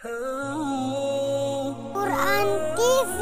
Quran TV.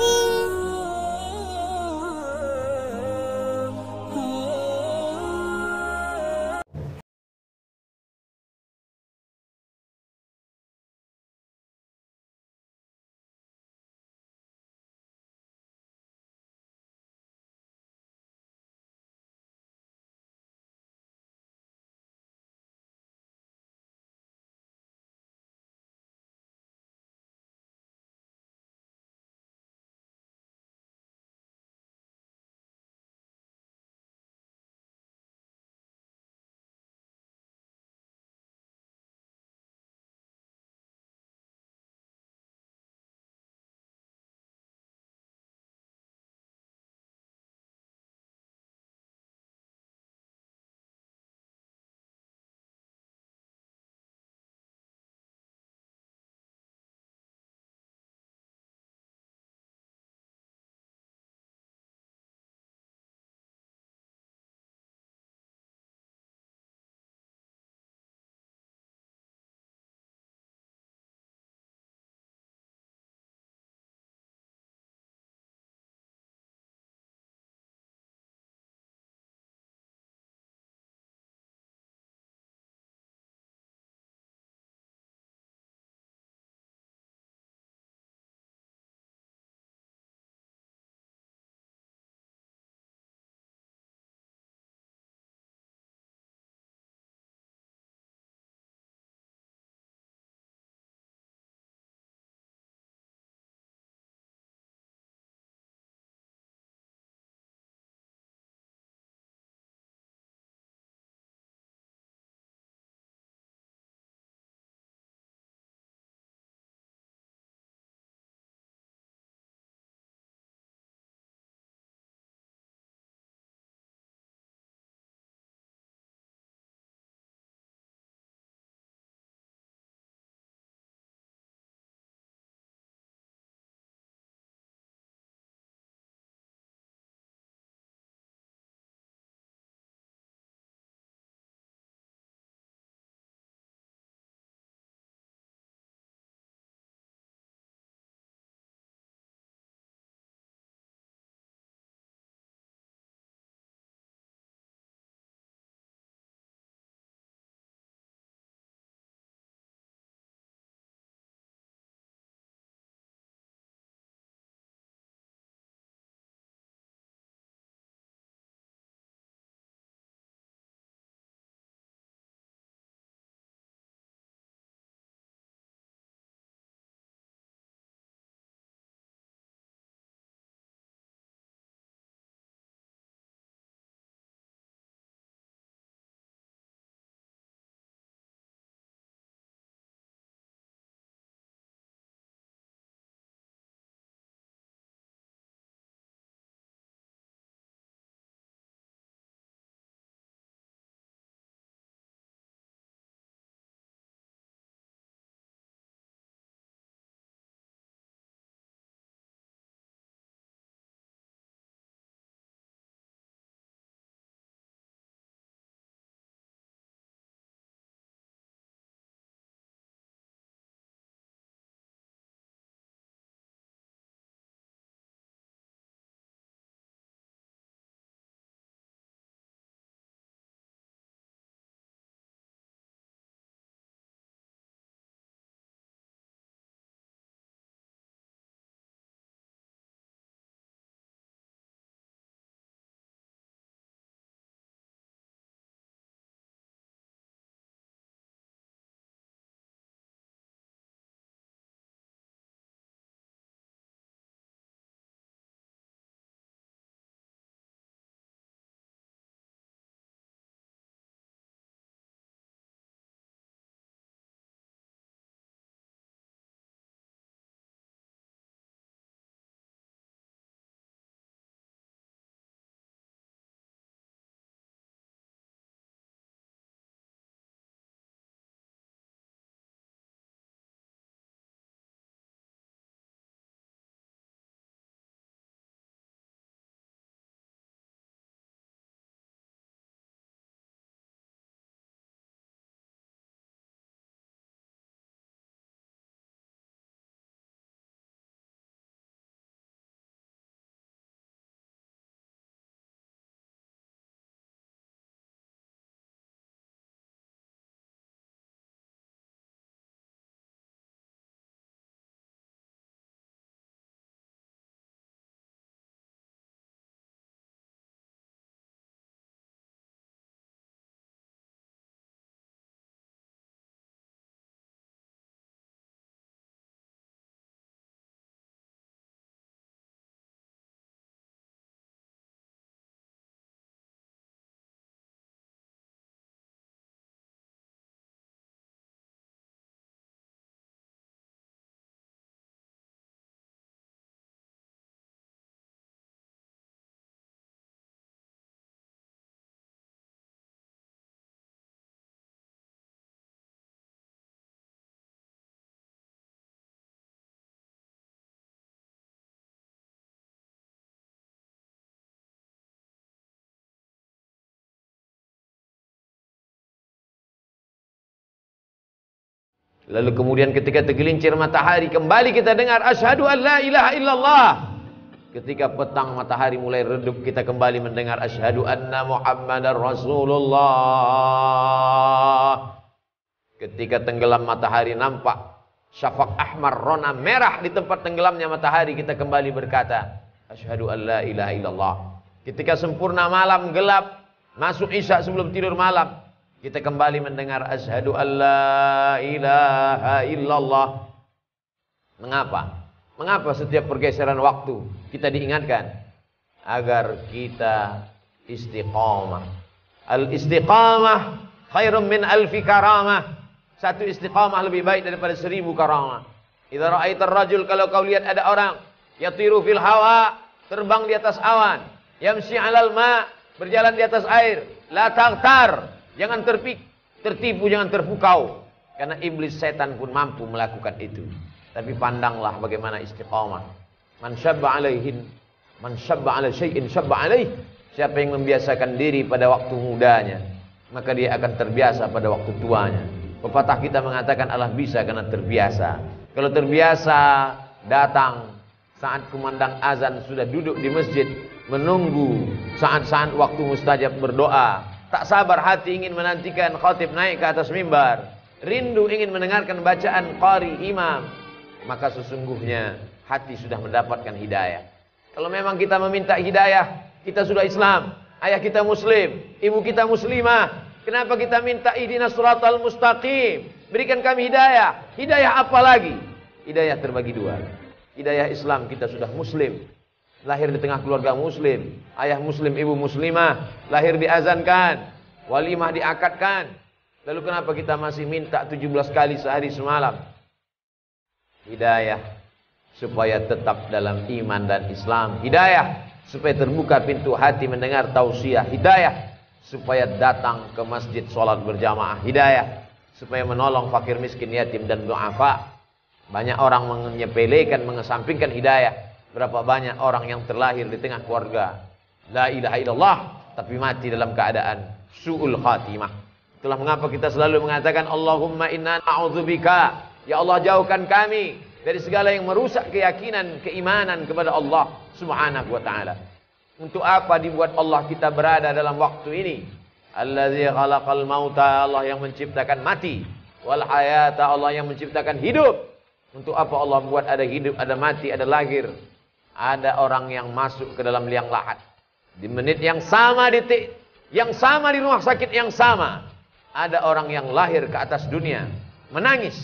Lalu kemudian ketika tergelincir matahari, kembali kita dengar asyhadu an la ilaha illallah. Ketika petang matahari mulai redup, kita kembali mendengar asyhadu anna Muhammadar Rasulullah. Ketika tenggelam matahari, nampak syafaq ahmar, rona merah di tempat tenggelamnya matahari, kita kembali berkata asyhadu an la ilaha illallah. Ketika sempurna malam gelap, masuk isya sebelum tidur malam, kita kembali mendengar asyhadu an la ilaha illallah. Mengapa? Mengapa setiap pergeseran waktu kita diingatkan? Agar kita istiqamah. Al-istiqamah khairum min alfi karamah. Satu istiqamah lebih baik daripada 1000 karamah. Idza ra'aitar rajul, kalau kau lihat ada orang yatiru fil hawa, terbang di atas awan, yamshi 'alal ma, berjalan di atas air, la taghtar, jangan tertipu, jangan terpukau, karena iblis setan pun mampu melakukan itu. Tapi pandanglah bagaimana istiqamah. Man syabba 'ala syai'in syabba 'alaih. Siapa yang membiasakan diri pada waktu mudanya, maka dia akan terbiasa pada waktu tuanya. Pepatah kita mengatakan Allah bisa karena terbiasa. Kalau terbiasa, datang saat kumandang azan, sudah duduk di masjid menunggu saat-saat waktu mustajab berdoa. Tak sabar hati ingin menantikan khatib naik ke atas mimbar, rindu ingin mendengarkan bacaan qari imam, maka sesungguhnya hati sudah mendapatkan hidayah. Kalau memang kita meminta hidayah, kita sudah Islam, ayah kita muslim, ibu kita muslimah, kenapa kita minta ihdinas siratal mustaqim, berikan kami hidayah? Hidayah apa lagi? Hidayah terbagi dua. Hidayah Islam, kita sudah muslim, lahir di tengah keluarga muslim, ayah muslim, ibu muslimah, lahir diazankan, walimah diakadkan. Lalu kenapa kita masih minta 17 kali sehari semalam? Hidayah supaya tetap dalam iman dan Islam. Hidayah supaya terbuka pintu hati mendengar tausiah. Hidayah supaya datang ke masjid sholat berjamaah. Hidayah supaya menolong fakir miskin, yatim dan du'afa. Banyak orang menyepelekan, mengesampingkan hidayah. Berapa banyak orang yang terlahir di tengah keluarga la ilaha illallah, tapi mati dalam keadaan su'ul khatimah. Itulah mengapa kita selalu mengatakan Allahumma inna na'udzubika, ya Allah jauhkan kami dari segala yang merusak keyakinan, keimanan kepada Allah Subhanahu wa ta'ala. Untuk apa dibuat Allah kita berada dalam waktu ini? Allazi khalaqal mauta, Allah yang menciptakan mati, wal hayata, Allah yang menciptakan hidup. Untuk apa Allah buat ada hidup, ada mati, ada lahir, ada orang yang masuk ke dalam liang lahat di menit yang sama, detik yang sama, di rumah sakit yang sama, ada orang yang lahir ke atas dunia menangis,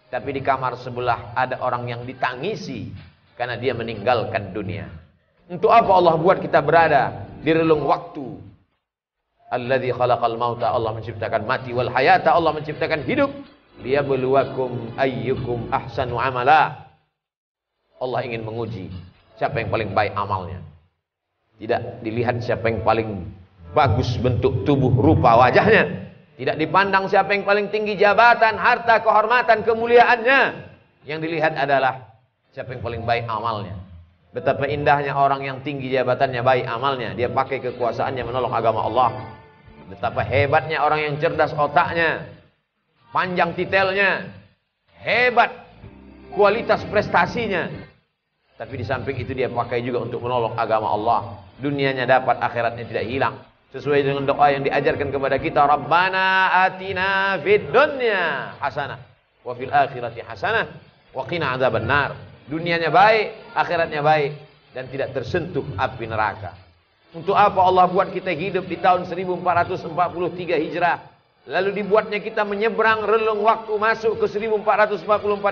tapi di kamar sebelah ada orang yang ditangisi karena dia meninggalkan dunia. Untuk apa Allah buat kita berada di relung waktu? Alladzi khalaqal mauta, Allah menciptakan mati, wal hayata, Allah menciptakan hidup, liyabluwakum ayyukum ahsanu amala. Allah ingin menguji siapa yang paling baik amalnya. Tidak dilihat siapa yang paling bagus bentuk tubuh, rupa wajahnya. Tidak dipandang siapa yang paling tinggi jabatan, harta, kehormatan, kemuliaannya. Yang dilihat adalah siapa yang paling baik amalnya. Betapa indahnya orang yang tinggi jabatannya, baik amalnya, dia pakai kekuasaannya menolong agama Allah. Betapa hebatnya orang yang cerdas otaknya, panjang titelnya, hebat kualitas prestasinya, tapi di samping itu dia pakai juga untuk menolong agama Allah. Dunianya dapat, akhiratnya tidak hilang. Sesuai dengan doa yang diajarkan kepada kita, Rabbana atina fid dunya hasanah wa fil akhirati hasanah wa qina adzabannar. Dunianya baik, akhiratnya baik, dan tidak tersentuh api neraka. Untuk apa Allah buat kita hidup di tahun 1443 Hijrah, lalu dibuatnya kita menyeberang relung waktu masuk ke 1444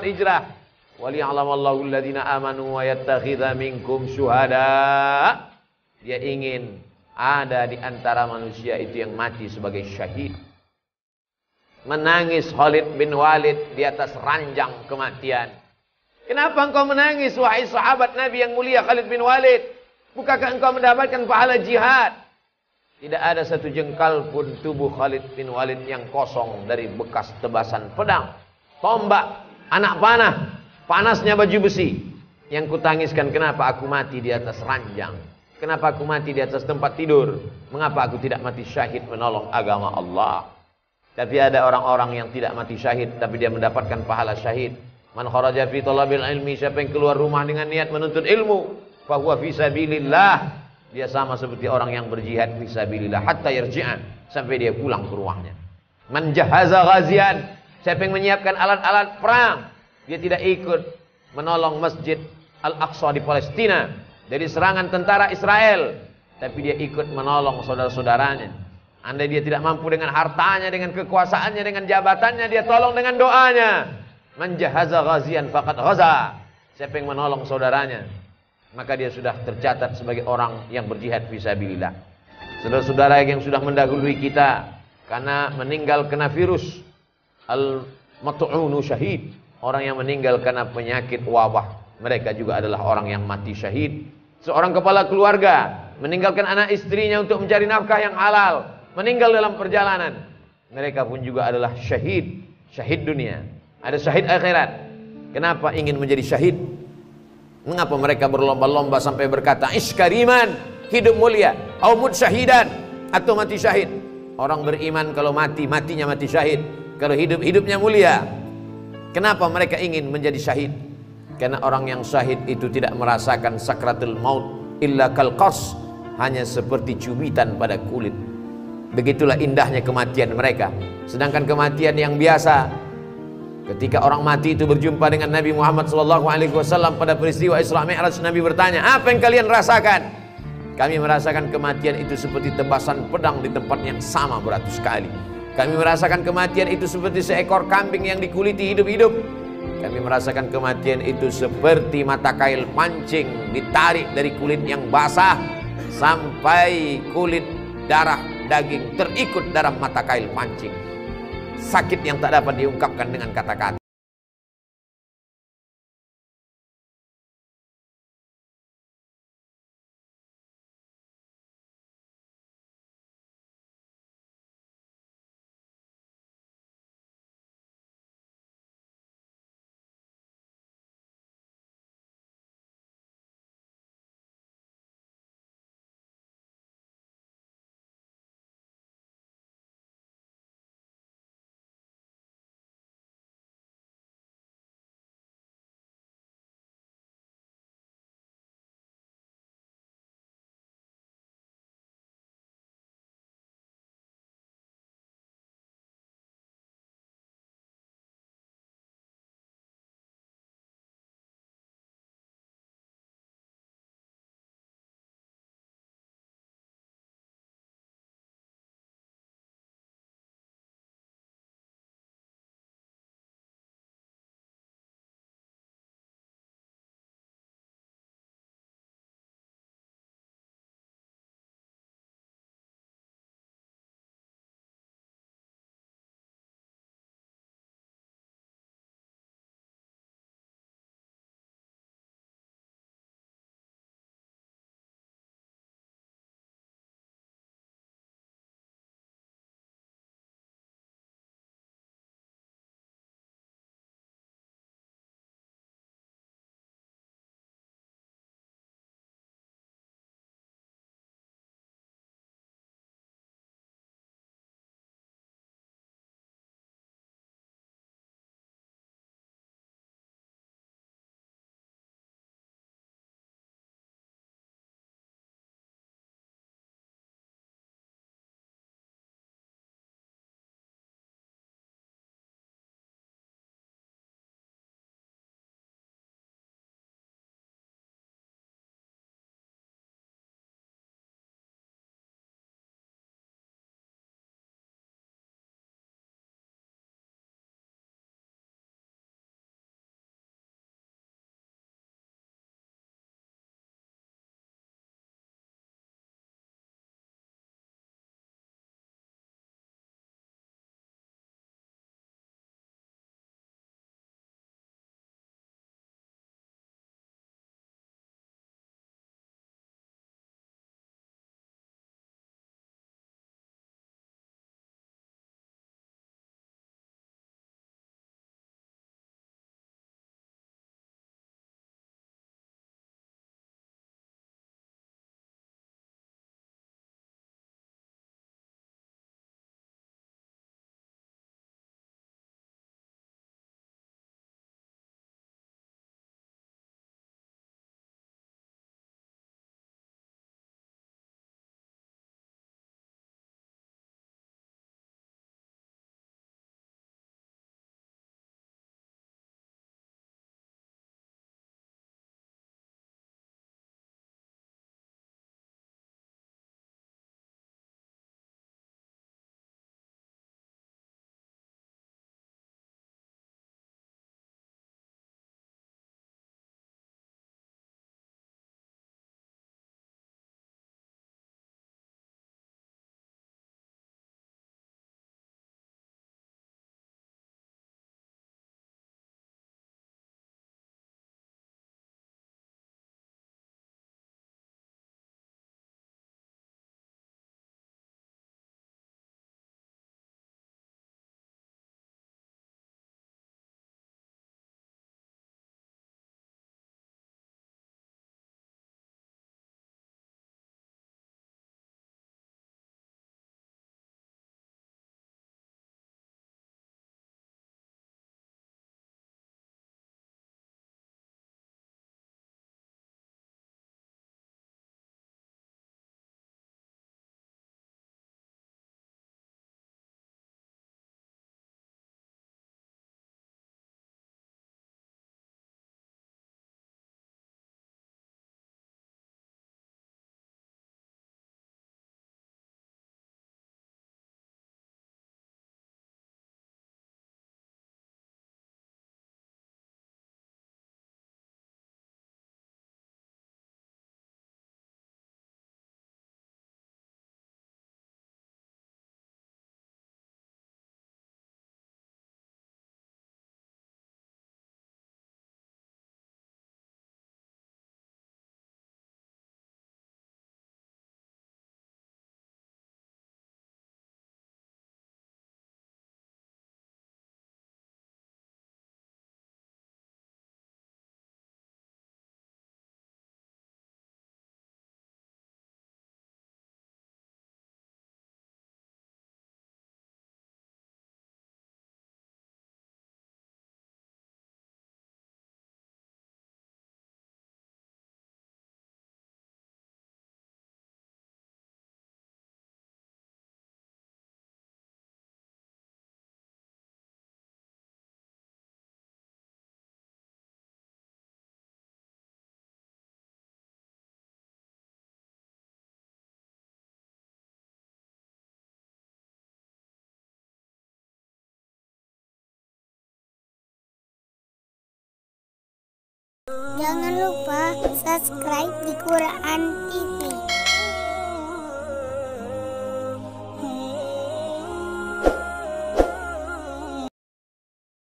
Hijrah. Waliya'lamallahu alladhina amanu wa yattakhidha minkum syuhada. Dia ingin ada di antara manusia itu yang mati sebagai syahid. Menangis Khalid bin Walid di atas ranjang kematian. Kenapa engkau menangis wahai sahabat Nabi yang mulia Khalid bin Walid? Bukankah engkau mendapatkan pahala jihad? Tidak ada satu jengkal pun tubuh Khalid bin Walid yang kosong dari bekas tebasan pedang, tombak, anak panah, panasnya baju besi. Yang kutangiskan, kenapa aku mati di atas ranjang? Kenapa aku mati di atas tempat tidur? Mengapa aku tidak mati syahid menolong agama Allah? Tapi ada orang-orang yang tidak mati syahid, tapi dia mendapatkan pahala syahid. Man kharaja fi talabil ilmi, siapa yang keluar rumah dengan niat menuntut ilmu, fa huwa fi sabilillah. Dia sama seperti orang yang berjihad fi sabilillah hatta yarji'a, sampai dia pulang ke rumahnya. Man jahaza ghazian, siapa yang menyiapkan alat-alat perang, dia tidak ikut menolong Masjid Al-Aqsa di Palestina dari serangan tentara Israel, tapi dia ikut menolong saudara-saudaranya. Andai dia tidak mampu dengan hartanya, dengan kekuasaannya, dengan jabatannya, dia tolong dengan doanya. Man jahaza ghazian faqad ghaza. Siapa yang menolong saudaranya, maka dia sudah tercatat sebagai orang yang berjihad fisabilillah. Saudara-saudara yang sudah mendahului kita karena meninggal kena virus, al-mat'unu syahid. Orang yang meninggal karena penyakit wabah, mereka juga adalah orang yang mati syahid. Seorang kepala keluarga meninggalkan anak istrinya untuk mencari nafkah yang halal, meninggal dalam perjalanan, mereka pun juga adalah syahid. Syahid dunia, ada syahid akhirat. Kenapa ingin menjadi syahid? Mengapa mereka berlomba-lomba sampai berkata iskariman, hidup mulia, au mut syahidan, atau mati syahid? Orang beriman kalau mati, matinya mati syahid. Kalau hidup, hidupnya mulia. Kenapa mereka ingin menjadi syahid? Karena orang yang syahid itu tidak merasakan sakratul maut illa kal qars, hanya seperti cubitan pada kulit. Begitulah indahnya kematian mereka. Sedangkan kematian yang biasa, ketika orang mati itu berjumpa dengan Nabi Muhammad SAW pada peristiwa Isra Mi'raj, Nabi bertanya, apa yang kalian rasakan? Kami merasakan kematian itu seperti tebasan pedang di tempat yang sama beratus kali. Kami merasakan kematian itu seperti seekor kambing yang dikuliti hidup-hidup. Kami merasakan kematian itu seperti mata kail pancing ditarik dari kulit yang basah sampai kulit, darah, daging terikut dalam mata kail pancing. Sakit yang tak dapat diungkapkan dengan kata-kata. Jangan lupa subscribe di Quran TV.